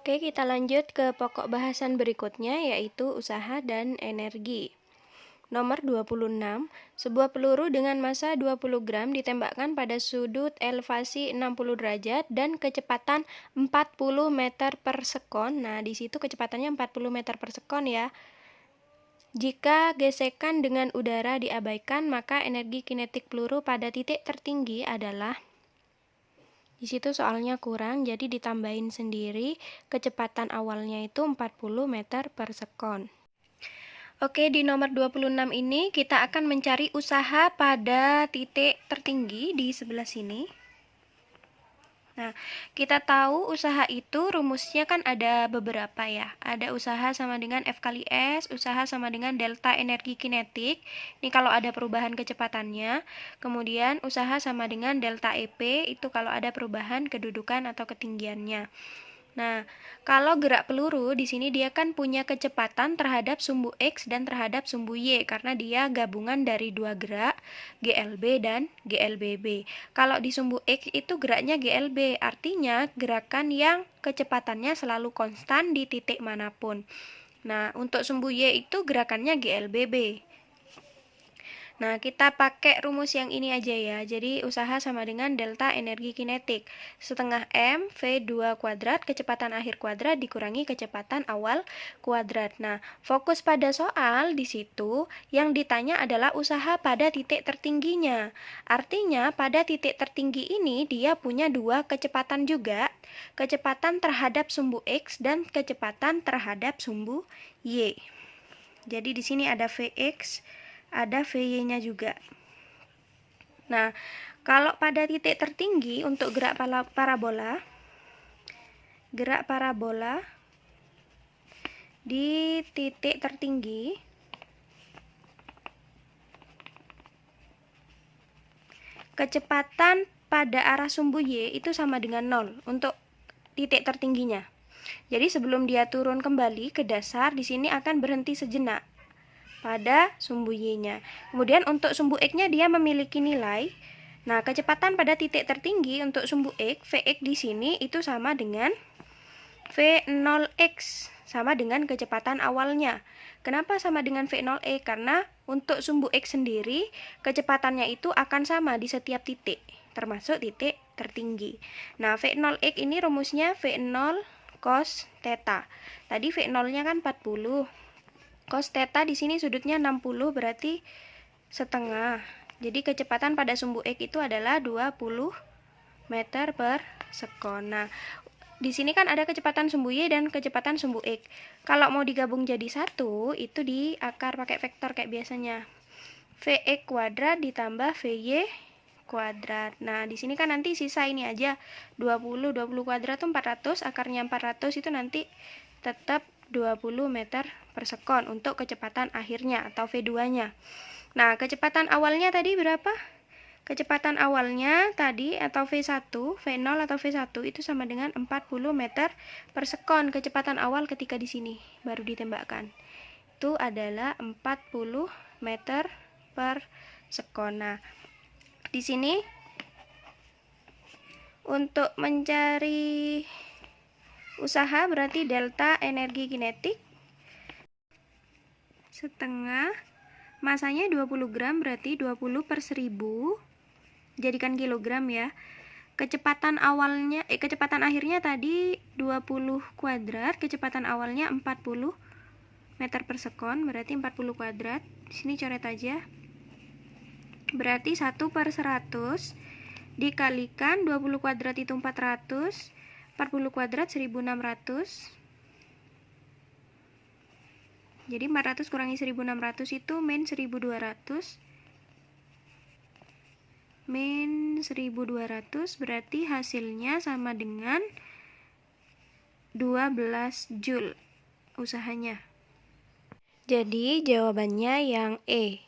Oke, kita lanjut ke pokok bahasan berikutnya, yaitu usaha dan energi. Nomor 26, sebuah peluru dengan massa 20 gram ditembakkan pada sudut elevasi 60 derajat dan kecepatan 40 meter per sekon. Nah, di situ kecepatannya 40 meter per sekon ya. Jika gesekan dengan udara diabaikan, maka energi kinetik peluru pada titik tertinggi adalah, di situ soalnya kurang, jadi ditambahin sendiri, kecepatan awalnya itu 40 meter per sekon. Oke, di nomor 26 ini kita akan mencari usaha pada titik tertinggi di sebelah sini. Nah, kita tahu usaha itu rumusnya kan ada beberapa ya. Ada usaha sama dengan F kali S, usaha sama dengan delta energi kinetik. Ini kalau ada perubahan kecepatannya. Kemudian usaha sama dengan delta EP, itu kalau ada perubahan kedudukan atau ketinggiannya. Nah, kalau gerak peluru di sini dia kan punya kecepatan terhadap sumbu X dan terhadap sumbu Y karena dia gabungan dari dua gerak GLB dan GLBB. Kalau di sumbu X itu geraknya GLB, artinya gerakan yang kecepatannya selalu konstan di titik manapun. Nah, untuk sumbu Y itu gerakannya GLBB. Nah, kita pakai rumus yang ini aja ya. Jadi, usaha sama dengan delta energi kinetik. Setengah M V2 kuadrat, kecepatan akhir kuadrat dikurangi kecepatan awal kuadrat. Nah, fokus pada soal di situ yang ditanya adalah usaha pada titik tertingginya. Artinya, pada titik tertinggi ini dia punya dua kecepatan juga. Kecepatan terhadap sumbu X dan kecepatan terhadap sumbu Y. Jadi, di sini ada Vx, ada Vy-nya juga. Nah, kalau pada titik tertinggi untuk gerak parabola di titik tertinggi kecepatan pada arah sumbu Y itu sama dengan 0 untuk titik tertingginya. Jadi sebelum dia turun kembali ke dasar, di sini akan berhenti sejenak pada sumbu Y-nya. Kemudian untuk sumbu X-nya dia memiliki nilai. Nah, kecepatan pada titik tertinggi untuk sumbu X, Vx di sini itu sama dengan V0x, sama dengan kecepatan awalnya. Kenapa sama dengan V0x? Karena untuk sumbu X sendiri, kecepatannya itu akan sama di setiap titik, termasuk titik tertinggi. Nah, V0x ini rumusnya V0 cos theta. Tadi V0-nya kan 40. Cos theta di sini sudutnya 60, berarti setengah. Jadi kecepatan pada sumbu X itu adalah 20 meter per sekon. Nah, di sini kan ada kecepatan sumbu Y dan kecepatan sumbu X. Kalau mau digabung jadi satu, itu diakar pakai vektor kayak biasanya. Vx kuadrat ditambah Vy kuadrat. Nah, di sini kan nanti sisa ini aja. 20 kuadrat itu 400, akarnya 400 itu nanti tetap 20 meter per sekon untuk kecepatan akhirnya atau V2-nya. Nah, kecepatan awalnya tadi berapa? Kecepatan awalnya tadi atau V1, V0 atau V1 itu sama dengan 40 meter per sekon. Kecepatan awal ketika di sini baru ditembakkan. Itu adalah 40 meter per sekon. Nah, di sini untuk mencari usaha berarti delta energi kinetik setengah, masanya 20 gram berarti 20 per 1000, jadikan kilogram ya. Kecepatan awalnya kecepatan akhirnya tadi 20 kuadrat, kecepatan awalnya 40 meter per sekon, berarti 40 kuadrat. Di sini coret aja. Berarti 1 per 100 dikalikan 20 kuadrat itu 400, 40 kuadrat 1600. Jadi 400 kurangi 1600 itu min 1200. Min 1200 berarti hasilnya sama dengan 12 Joule usahanya. Jadi jawabannya yang E.